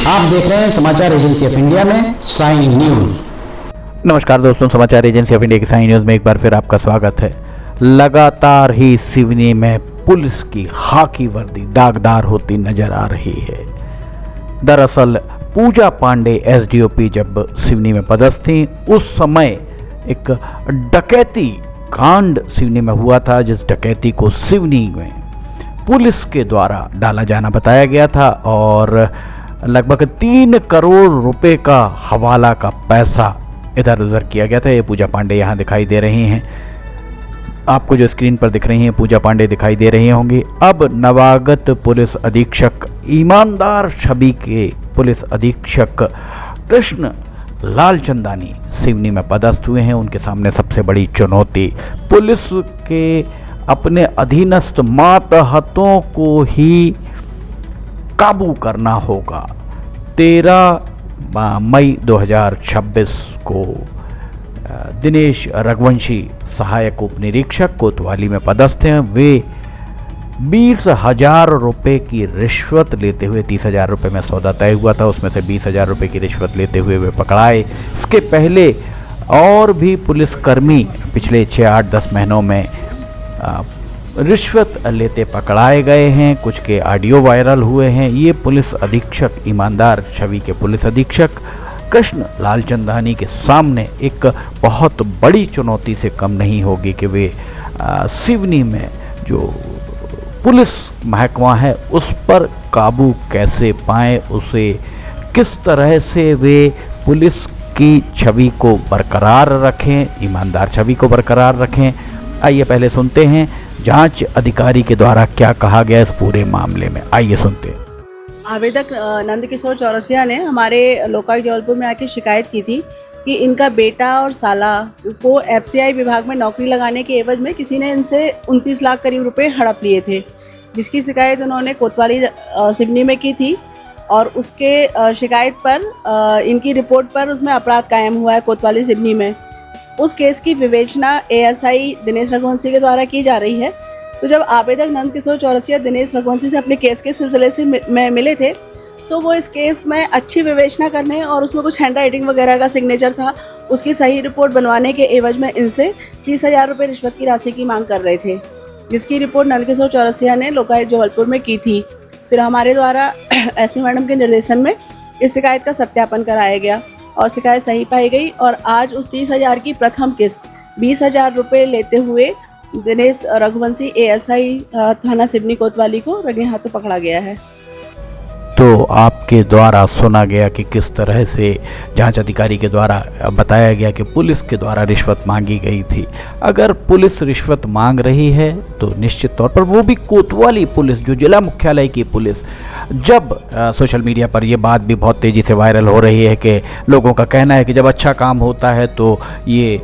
आप देख रहे हैं समाचार एजेंसी ऑफ इंडिया में साइन न्यूज। नमस्कार दोस्तों, समाचार एजेंसी ऑफ इंडिया की साइन न्यूज में एक बार फिर आपका स्वागत है। लगातार ही सिवनी में पुलिस की खाकी वर्दी दागदार होती नजर आ रही है। दरअसल पूजा पांडे एसडीओपी जब सिवनी में पदस्थ थी, उस समय एक डकैती कांड सिवनी में हुआ था, जिस डकैती को सिवनी में पुलिस के द्वारा डाला जाना बताया गया था और लगभग 3 करोड़ रुपए का हवाला का पैसा इधर उधर किया गया था। ये पूजा पांडे यहाँ दिखाई दे रही हैं, आपको जो स्क्रीन पर दिख रही हैं पूजा पांडे दिखाई दे रही होंगी। अब नवागत पुलिस अधीक्षक ईमानदार छवि के पुलिस अधीक्षक कृष्ण लालचंदानी सिवनी में पदस्थ हुए हैं। उनके सामने सबसे बड़ी चुनौती पुलिस के अपने अधीनस्थ मातहतों को ही काबू करना होगा। 13 मई 2026 को दिनेश रघुवंशी सहायक उप निरीक्षक कोतवाली में पदस्थ हैं। वे 20,000 रुपये की रिश्वत लेते हुए, 30,000 रुपये में सौदा तय हुआ था, उसमें से 20,000 रुपये की रिश्वत लेते हुए वे पकड़ाए। इसके पहले और भी पुलिसकर्मी पिछले 6-8-10 महीनों में रिश्वत लेते पकड़ाए गए हैं। कुछ के ऑडियो वायरल हुए हैं। ये पुलिस अधीक्षक ईमानदार छवि के पुलिस अधीक्षक कृष्ण लालचंदानी के सामने एक बहुत बड़ी चुनौती से कम नहीं होगी कि वे सिवनी में जो पुलिस महकमा है उस पर काबू कैसे पाएं, उसे किस तरह से वे पुलिस की छवि को बरकरार रखें, ईमानदार छवि को बरकरार रखें। आइए पहले सुनते हैं जांच अधिकारी के द्वारा क्या कहा गया इस पूरे मामले में। आइए सुनते हैं। आवेदक नंदकिशोर चौरसिया ने हमारे लोकायुक्त जबलपुर में आके शिकायत की थी कि इनका बेटा और साला को एफसीआई विभाग में नौकरी लगाने के एवज में किसी ने इनसे 29 लाख करीब रुपए हड़प लिए थे, जिसकी शिकायत उन्होंने कोतवाली सिवनी में की थी और उसके शिकायत पर इनकी रिपोर्ट पर उसमें अपराध कायम हुआ है कोतवाली सिवनी में। उस केस की विवेचना एएसआई दिनेश रघुवंशी के द्वारा की जा रही है। तो जब आवेदक नंदकिशोर चौरसिया दिनेश रघुवंशी से अपने केस के सिलसिले से मिले थे, तो वो इस केस में अच्छी विवेचना करने और उसमें कुछ हैंड राइटिंग वगैरह का सिग्नेचर था, उसकी सही रिपोर्ट बनवाने के एवज में इनसे 30,000 रुपये रिश्वत की राशि की मांग कर रहे थे, जिसकी रिपोर्ट नंदकिशोर चौरसिया ने लोकायुक्त जबलपुर में की थी। फिर हमारे द्वारा एसपी मैडम के निर्देशन में इस शिकायत का सत्यापन कराया गया और शिकायत सही पाई गई और आज उस 30,000 की प्रथम किस्त 20,000 रुपये लेते हुए दिनेश रघुवंशी एएसआई थाना सिवनी कोतवाली को रंगे हाथों पकड़ा गया है। तो आपके द्वारा सुना गया कि किस तरह से जांच अधिकारी के द्वारा बताया गया कि पुलिस के द्वारा रिश्वत मांगी गई थी। अगर पुलिस रिश्वत मांग रही है तो निश्चित तौर पर वो भी कोतवाली पुलिस, जो जिला मुख्यालय की पुलिस। जब सोशल मीडिया पर ये बात भी बहुत तेज़ी से वायरल हो रही है कि लोगों का कहना है कि जब अच्छा काम होता है तो ये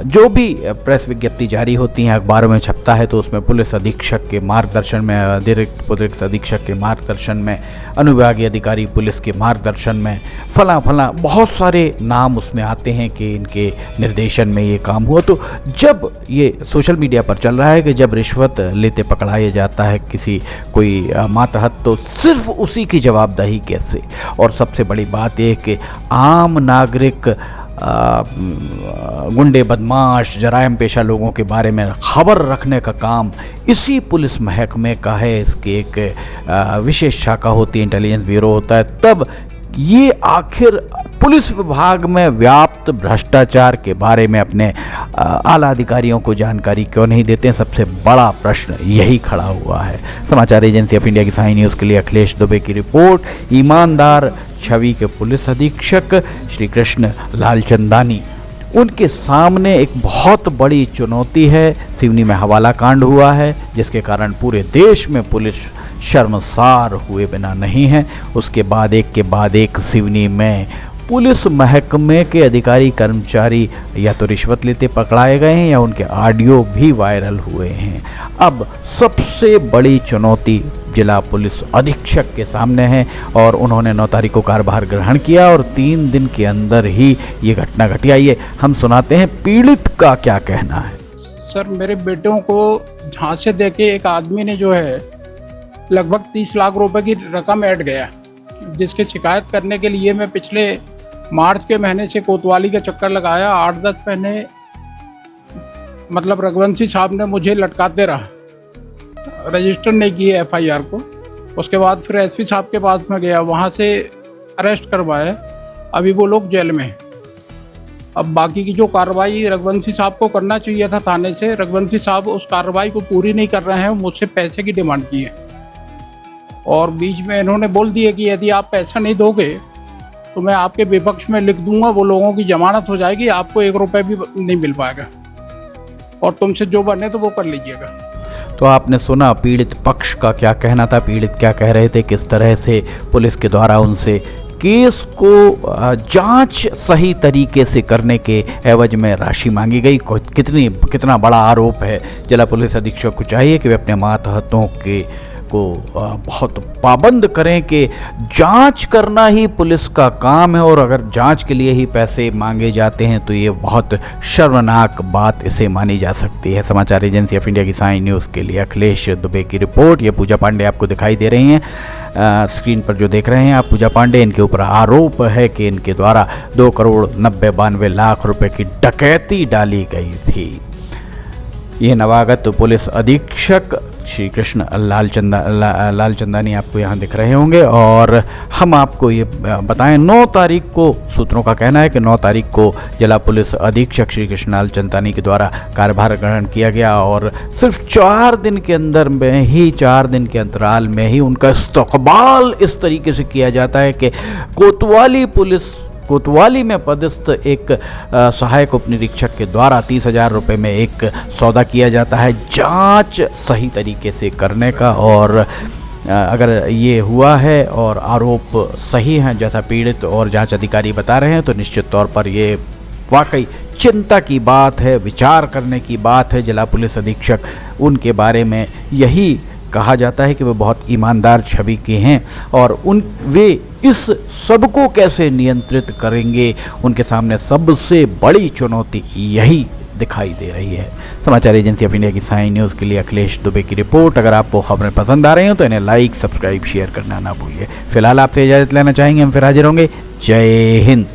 जो भी प्रेस विज्ञप्ति जारी होती हैं, अखबारों में छपता है, तो उसमें पुलिस अधीक्षक के मार्गदर्शन में, अतिरिक्त पुलिस अधीक्षक के मार्गदर्शन में, अनुविभागीय अधिकारी पुलिस के मार्गदर्शन में फला बहुत सारे नाम उसमें आते हैं कि इनके निर्देशन में ये काम हुआ। तो जब ये सोशल मीडिया पर चल रहा है कि जब रिश्वत लेते पकड़ाया जाता है कोई मातहत, तो सिर्फ उसी की जवाबदेही कैसे। और सबसे बड़ी बात यह कि आम नागरिक गुंडे, बदमाश, जराइम पेशा लोगों के बारे में खबर रखने का काम इसी पुलिस महकमे का है। इसकी एक विशेष शाखा होती है, इंटेलिजेंस ब्यूरो होता है। तब ये आखिर पुलिस विभाग में व्याप्त भ्रष्टाचार के बारे में अपने आला अधिकारियों को जानकारी क्यों नहीं देते हैं? सबसे बड़ा प्रश्न यही खड़ा हुआ है। समाचार एजेंसी ऑफ इंडिया की साइन न्यूज़ के लिए अखिलेश दुबे की रिपोर्ट। ईमानदार छवि के पुलिस अधीक्षक श्री कृष्ण लालचंदानी, उनके सामने एक बहुत बड़ी चुनौती है। सिवनी में हवाला कांड हुआ है, जिसके कारण पूरे देश में पुलिस शर्मसार हुए बिना नहीं है। उसके बाद एक सिवनी में पुलिस महकमे के अधिकारी कर्मचारी या तो रिश्वत लेते पकड़ाए गए हैं या उनके ऑडियो भी वायरल हुए हैं। अब सबसे बड़ी चुनौती जिला पुलिस अधीक्षक के सामने है और उन्होंने 9 तारीख को कार्यभार ग्रहण किया और 3 दिन के अंदर ही ये घटना घटी। आइए हम सुनाते हैं पीड़ित का क्या कहना है। सर, मेरे बेटों को झांसे देके एक आदमी ने जो है लगभग 30 लाख रुपए की रकम ऐड गया जिसकी शिकायत करने के लिए मैं पिछले मार्च के महीने से कोतवाली का चक्कर लगाया। 8-10 महीने मतलब रघुवंशी साहब ने मुझे लटकाते रहा, रजिस्टर नहीं किए FIR को। उसके बाद फिर SP साहब के पास में गया, वहाँ से अरेस्ट करवाया। अभी वो लोग जेल में हैं। अब बाकी की जो कार्रवाई रघुवंशी साहब को करना चाहिए था थाने से, रघुवंशी साहब उस कार्रवाई को पूरी नहीं कर रहे हैं। मुझसे पैसे की डिमांड की है और बीच में इन्होंने बोल दिया कि यदि आप पैसा नहीं दोगे तो मैं आपके विपक्ष में लिख दूंगा, वो लोगों की जमानत हो जाएगी, आपको 1 रुपये भी नहीं मिल पाएगा और तुमसे जो बने तो वो कर लीजिएगा। तो आपने सुना पीड़ित पक्ष का क्या कहना था, पीड़ित क्या कह रहे थे, किस तरह से पुलिस के द्वारा उनसे केस को जांच सही तरीके से करने के एवज में राशि मांगी गई। कितना बड़ा आरोप है। जिला पुलिस अधीक्षक को चाहिए कि वे अपने मातहतों को बहुत पाबंद करें कि जांच करना ही पुलिस का काम है और अगर जांच के लिए ही पैसे मांगे जाते हैं तो ये बहुत शर्मनाक बात इसे मानी जा सकती है। समाचार एजेंसी ऑफ इंडिया की साइन न्यूज़ के लिए अखिलेश दुबे की रिपोर्ट। ये पूजा पांडे आपको दिखाई दे रही हैं स्क्रीन पर जो देख रहे हैं आप, पूजा पांडे। इनके ऊपर आरोप है कि इनके द्वारा 2,90,92,00,000 रुपए की डकैती डाली गई थी। ये नवागत पुलिस अधीक्षक श्री कृष्ण लालचंदानी आपको यहाँ दिख रहे होंगे। और हम आपको ये बताएं 9 तारीख को, सूत्रों का कहना है कि 9 तारीख को जिला पुलिस अधीक्षक श्री कृष्ण लालचंदानी के द्वारा कार्यभार ग्रहण किया गया और सिर्फ 4 दिन के अंदर में ही, 4 दिन के अंतराल में ही उनका इस्तकबाल इस तरीके से किया जाता है कि कोतवाली में पदस्थ एक सहायक उप निरीक्षक के द्वारा 30,000 रुपये में एक सौदा किया जाता है जांच सही तरीके से करने का। और अगर ये हुआ है और आरोप सही हैं जैसा पीड़ित और जांच अधिकारी बता रहे हैं तो निश्चित तौर पर ये वाकई चिंता की बात है, विचार करने की बात है। जिला पुलिस अधीक्षक, उनके बारे में यही कहा जाता है कि वे बहुत ईमानदार छवि के हैं और वे इस सबको कैसे नियंत्रित करेंगे, उनके सामने सबसे बड़ी चुनौती यही दिखाई दे रही है। समाचार एजेंसी ऑफ इंडिया की साइन न्यूज़ के लिए अखिलेश दुबे की रिपोर्ट। अगर आपको खबरें पसंद आ रही हो तो इन्हें लाइक, सब्सक्राइब, शेयर करना ना भूलिए। फिलहाल आपसे इजाज़त लेना चाहेंगे, हम फिर हाजिर होंगे। जय हिंद।